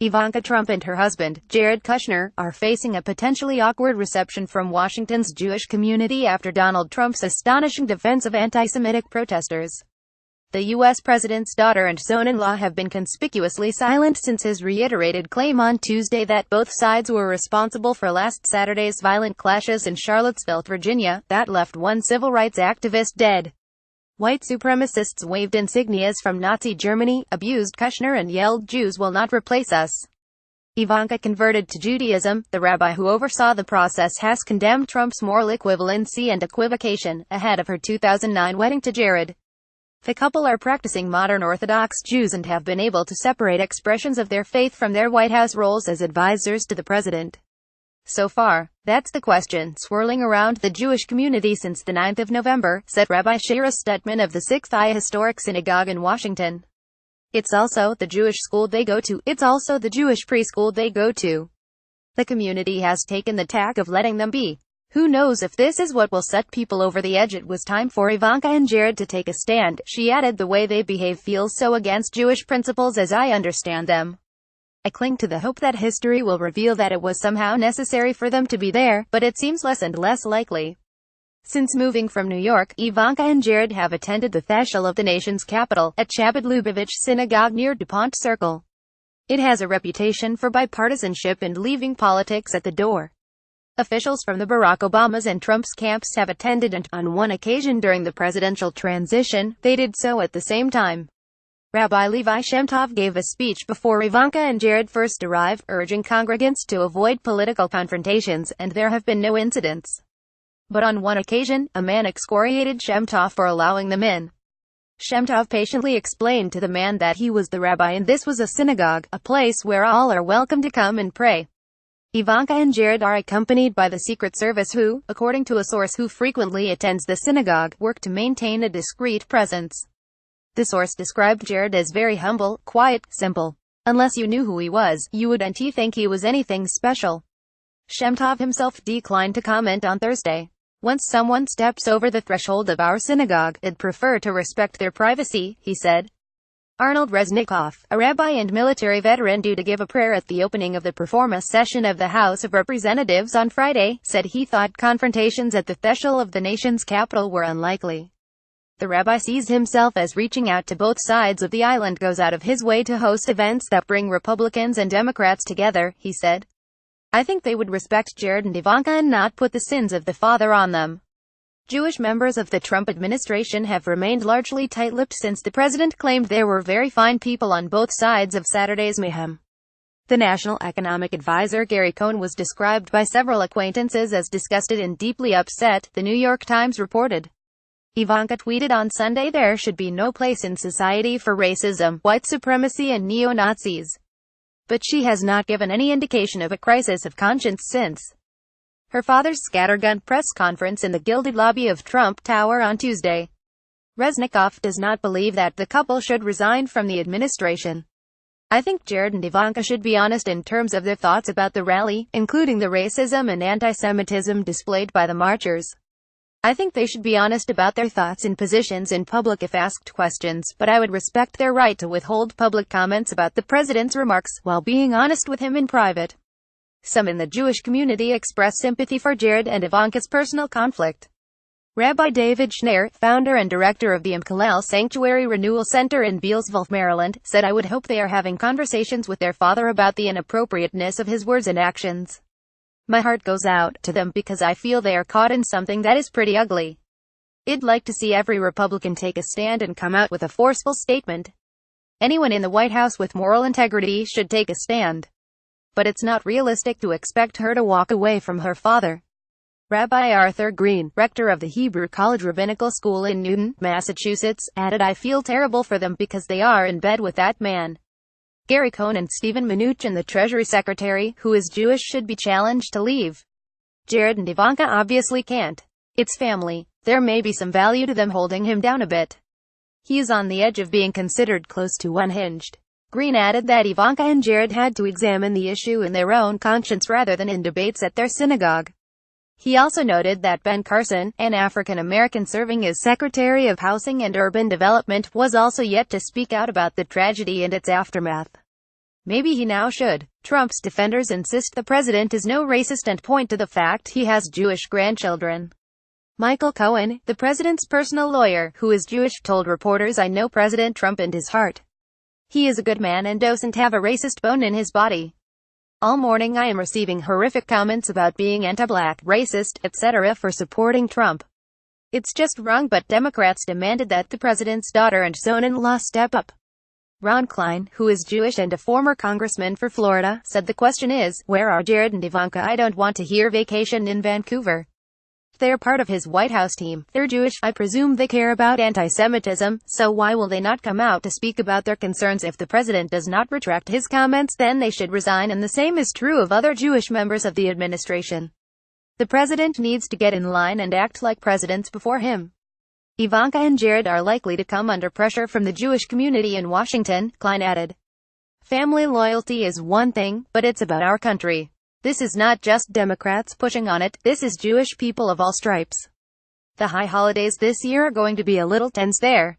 Ivanka Trump and her husband, Jared Kushner, are facing a potentially awkward reception from Washington's Jewish community after Donald Trump's astonishing defense of anti-Semitic protesters. The U.S. president's daughter and son-in-law have been conspicuously silent since his reiterated claim on Tuesday that both sides were responsible for last Saturday's violent clashes in Charlottesville, Virginia, that left one civil rights activist dead. White supremacists waved insignias from Nazi Germany, abused Kushner and yelled, "Jews will not replace us." Ivanka converted to Judaism. The rabbi who oversaw the process has condemned Trump's moral equivalency and equivocation, ahead of her 2009 wedding to Jared. The couple are practicing modern Orthodox Jews and have been able to separate expressions of their faith from their White House roles as advisors to the president. So far, that's the question swirling around the Jewish community since the 9th of November, said Rabbi Shira Stutman of the 6th I Historic Synagogue in Washington. It's also the Jewish school they go to. It's also the Jewish preschool they go to. The community has taken the tack of letting them be. Who knows if this is what will set people over the edge. It was time for Ivanka and Jared to take a stand, she added. The way they behave feels so against Jewish principles as I understand them. I cling to the hope that history will reveal that it was somehow necessary for them to be there, but it seems less and less likely. Since moving from New York, Ivanka and Jared have attended the theshul of the nation's capital, at Chabad Lubavitch Synagogue near DuPont Circle. It has a reputation for bipartisanship and leaving politics at the door. Officials from the Barack Obama's and Trump's camps have attended, and, on one occasion during the presidential transition, they did so at the same time. Rabbi Levi Shem Tov gave a speech before Ivanka and Jared first arrived, urging congregants to avoid political confrontations, and there have been no incidents. But on one occasion, a man excoriated Shem Tov for allowing them in. Shem Tov patiently explained to the man that he was the rabbi and this was a synagogue, a place where all are welcome to come and pray. Ivanka and Jared are accompanied by the Secret Service who, according to a source who frequently attends the synagogue, work to maintain a discreet presence. The source described Jared as very humble, quiet, simple. Unless you knew who he was, you wouldn't think he was anything special. Shem Tov himself declined to comment on Thursday. Once someone steps over the threshold of our synagogue, I'd prefer to respect their privacy, he said. Arnold Resnikoff, a rabbi and military veteran due to give a prayer at the opening of the Performa session of the House of Representatives on Friday, said he thought confrontations at the theshul of the nation's capital were unlikely. The rabbi sees himself as reaching out to both sides of the island, goes out of his way to host events that bring Republicans and Democrats together, he said. I think they would respect Jared and Ivanka and not put the sins of the father on them. Jewish members of the Trump administration have remained largely tight-lipped since the president claimed there were very fine people on both sides of Saturday's mayhem. The National Economic Advisor Gary Cohn was described by several acquaintances as disgusted and deeply upset, the New York Times reported. Ivanka tweeted on Sunday there should be no place in society for racism, white supremacy and neo-Nazis. But she has not given any indication of a crisis of conscience since her father's scattergun press conference in the gilded lobby of Trump Tower on Tuesday. Resnikoff does not believe that the couple should resign from the administration. I think Jared and Ivanka should be honest in terms of their thoughts about the rally, including the racism and anti-Semitism displayed by the marchers. I think they should be honest about their thoughts and positions in public if asked questions, but I would respect their right to withhold public comments about the president's remarks, while being honest with him in private. Some in the Jewish community express sympathy for Jared and Ivanka's personal conflict. Rabbi David Schneier, founder and director of the Imkalel Sanctuary Renewal Center in Bealsville, Maryland, said I would hope they are having conversations with their father about the inappropriateness of his words and actions. My heart goes out to them because I feel they are caught in something that is pretty ugly. I'd like to see every Republican take a stand and come out with a forceful statement. Anyone in the White House with moral integrity should take a stand. But it's not realistic to expect her to walk away from her father. Rabbi Arthur Green, rector of the Hebrew College Rabbinical School in Newton, Massachusetts, added I feel terrible for them because they are in bed with that man. Gary Cohn and Steven Mnuchin, the Treasury Secretary, who is Jewish, should be challenged to leave. Jared and Ivanka obviously can't. It's family. There may be some value to them holding him down a bit. He is on the edge of being considered close to unhinged. Green added that Ivanka and Jared had to examine the issue in their own conscience rather than in debates at their synagogue. He also noted that Ben Carson, an African-American serving as Secretary of Housing and Urban Development, was also yet to speak out about the tragedy and its aftermath. Maybe he now should. Trump's defenders insist the president is no racist and point to the fact he has Jewish grandchildren. Michael Cohen, the president's personal lawyer, who is Jewish, told reporters, "I know President Trump in his heart. He is a good man and doesn't have a racist bone in his body. All morning I am receiving horrific comments about being anti-black, racist, etc. for supporting Trump. It's just wrong, but Democrats demanded that the president's daughter and son-in-law step up." Ron Klein, who is Jewish and a former congressman for Florida, said the question is, where are Jared and Ivanka? I don't want to hear vacation in Vancouver. They're part of his White House team. They're Jewish. I presume they care about anti-Semitism, so why will they not come out to speak about their concerns? If the president does not retract his comments, then they should resign, and the same is true of other Jewish members of the administration. The president needs to get in line and act like presidents before him. Ivanka and Jared are likely to come under pressure from the Jewish community in Washington, Klein added. Family loyalty is one thing, but it's about our country. This is not just Democrats pushing on it, this is Jewish people of all stripes. The high holidays this year are going to be a little tense there.